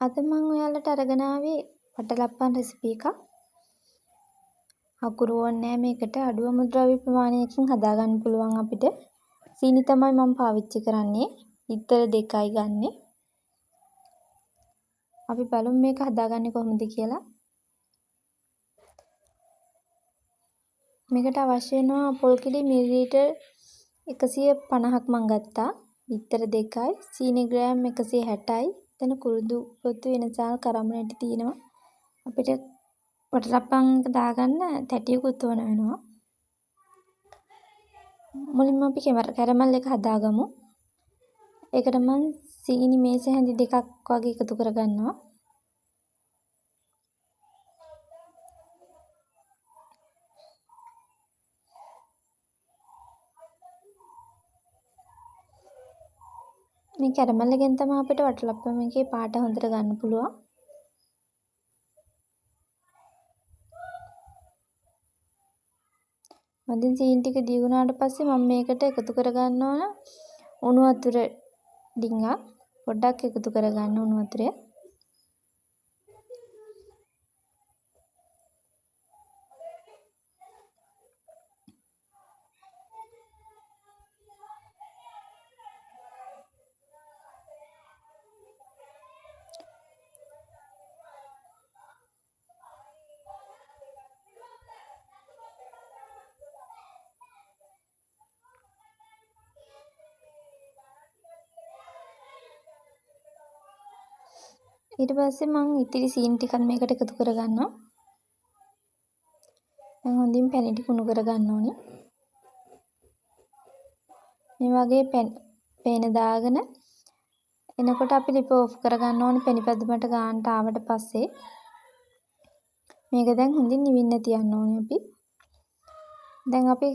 අද මම ඔයාලට අරගෙන ආවේ වටලප්පන් රෙසිපි එකක්. අකුරු ඕනේ මේකට අඩුම ද්‍රව්‍ය ප්‍රමාණයකින් හදාගන්න පුළුවන් අපිට. සීනි තමයි මම පාවිච්චි කරන්නේ. ලිටර් 2යි ගන්නෙ. අපි බලමු මේක හදාගන්නේ කොහොමද කියලා. මේකට අවශ්‍ය වෙනවා පොල් කිරි මිලිලීටර් 150ක් මම ගත්තා. ලිටර් 2යි, සීනි ග්‍රෑම් 160යි. එතන කුරුදු පොතු වෙනසාල් කරමුණටි තියෙනවා. අපිට වටලප්පන් එක දාගන්න තැටියකුත් ඕන වෙනවා. මුලින්ම අපි කැරමල් එක හදාගමු. ඒකට මම සීනි මේස හැඳි දෙකක් වගේ එකතු කරගන්නවා. මේ කැරමල් එකෙන් තමයි අපිට වටලප්පන් එකේ පාට හොඳට ගන්න පුළුවන්. මදින් සීනි ටික දී වුණාට පස්සේ මම මේකට එකතු කරගන්න ඕන උණු වතුර ඩිංගක් පොඩ්ඩක් එකතු කරගන්න උණු වතුරේ. ඊට පස්සේ මම ඉතිරි සීනි ටිකත් මේකට එකතු කරගන්නවා. දැන් හොඳින් පැණි ටික උණු කරගන්න ඕනේ. මේ වගේ පේන දාගෙන එනකොට අපි ලිප ඔෆ් කරගන්න ඕනේ පැණි පැදුමට ගන්නට ආවට පස්සේ. මේක දැන් හොඳින් නිවින්න තියන්න ඕනේ අපි. දැන් අපි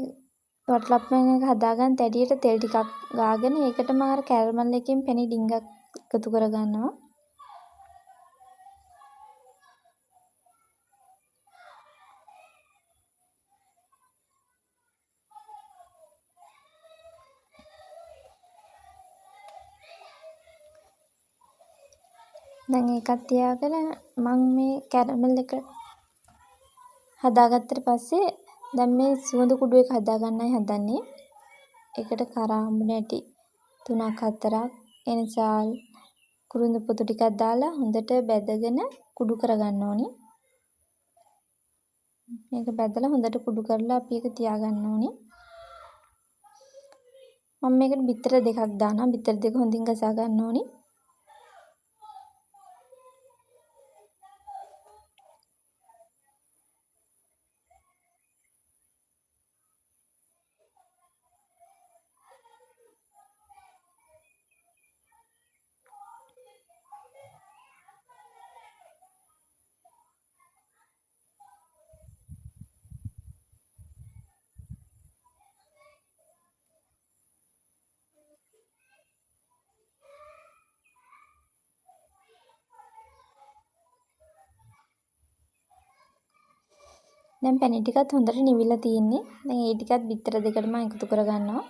වටලප්පන් එක හදාගන්න තැටියට තෙල් ටිකක් ගාගෙන ඒකටම අර කැරමල් එකෙන් පැණි ඩිංගක් එකතු කරගන්නවා. දැන් ඒකත් තියාගෙන මම මේ කැරමල් එක හදාගත්තට පස්සේ දැන් මේ සුවඳ කුඩු එක හදාගන්නයි හදන්නේ. ඒකට කරාඹුණටි 3ක් 4ක් එනසාල් කුරුඳු පොතු ටිකක් දාලා හොඳට බැදගෙන කුඩු කරගන්න ඕනේ. මේක බැදලා හොඳට කුඩු කරලා අපි ඒක තියාගන්න ඕනේ. මම මේකට බිත්තර දෙකක් දානවා. බිත්තර දෙක හොඳින් ගසා ගන්න ඕනේ. දැන් පැණි ටිකත් හොඳට නිවිලා තියෙන්නේ. දැන් ඒ ටිකත් බිත්තර දෙකටම එකතු කරගන්නවා.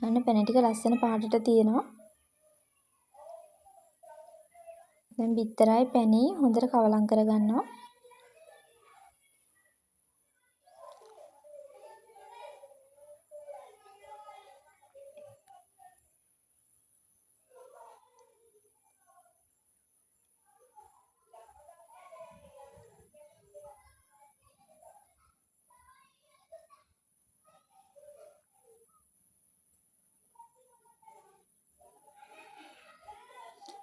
අන්න පැණි ටික ලස්සන පාටට තියෙනවා. දැන් බිත්තරයි පැණි හොඳට කවලම් කරගන්නවා.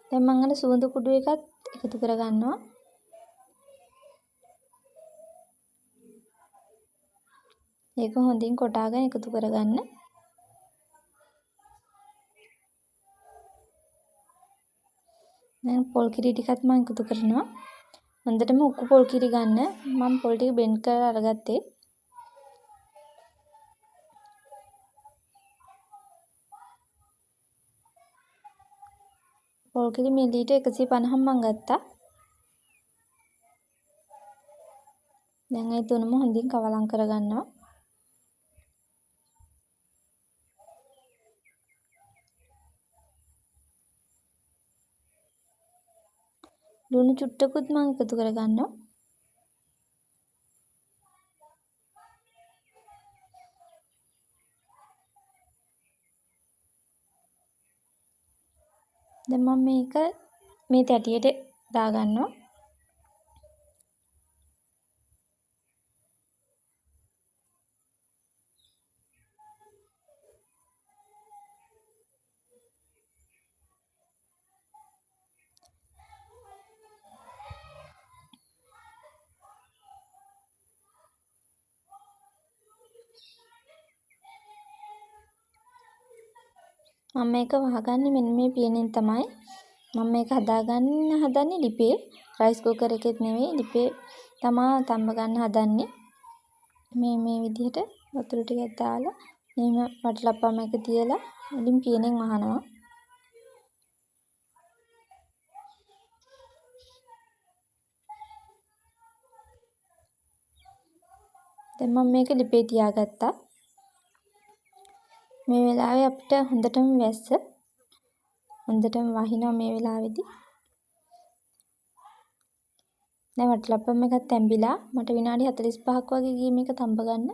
දැන් මම අර සුවඳ කුඩු එකත් එකතු කරගන්නවා. ඒක හොඳින් කොටාගෙන එකතු කරගන්න. දැන් පොල් කිරි ටිකත් මම එකතු කරනවා. හොඳටම උක්කු පොල් කිරි ගන්න. මම පොල් ටික බෙන්ඩ් කරලා අරගත්තේ. පොල් කිරි මිලිලීටර් 150ක් මම ගත්තා. දැන් ඒ තුනම හොඳින් කවලම් කරගන්නවා. ලුණු චුට්ටකුත් මම එකතු කරගන්නවා. දැන් මම මේක මේ තැටියට දාගන්නවා. මම මේක වහගන්නේ මෙන්න මේ පියනෙන් තමයි. මම මේක හදන්නේ ලිපේ. රයිස් කුකර් එකෙත් නෙවෙයි ලිපේ තමා තම්බ ගන්න හදන්නේ. මේ විදිහට වතුර ටිකක් දාලා මෙහෙම වටලප්පම එක තියලා උඩින් පියනෙන් වහනවා. දැන් මම මේක ලිපේ තියාගත්තා. මේ වෙලාවේ අපිට හොඳටම වැස්ස හොඳටම වහිනවා මේ වෙලාවේදී. දැන් වටලප්පම එකක් තැඹිලා මට විනාඩි 45ක් වගේ ගියේ මේක තඹ ගන්න.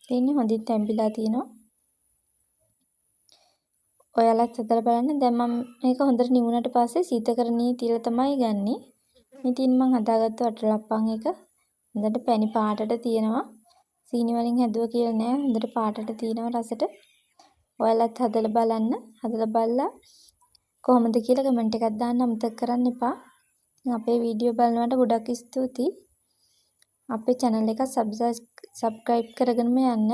තියෙන්නේ හොඳින් තැඹිලා තියෙනවා. ඔයාලත් හදලා බලන්න. දැන් මම මේක හොඳට නිවුණට පස්සේ සීතකරණයේ තියලා තමයි ගන්නෙ. ඉතින් මම හදාගත්ත වටලප්පම් එක හොඳට පැණි පාටට තියෙනවා. සීනි වලින් හැදුවා කියලා නෑ. හොඳට පාටට තියෙනවා රසට. ඔයාලත් හදලා බලන්න. හදලා බලලා කොහොමද කියලා කමෙන්ට් එකක් දාන්න අමතක කරන්න එපා. අපේ වීඩියෝ බලනවට ගොඩක් ස්තුතියි. අපේ channel එක subscribe කරගෙනම යන්න.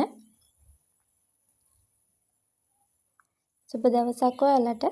සුබ දවසක් ඔයාලට.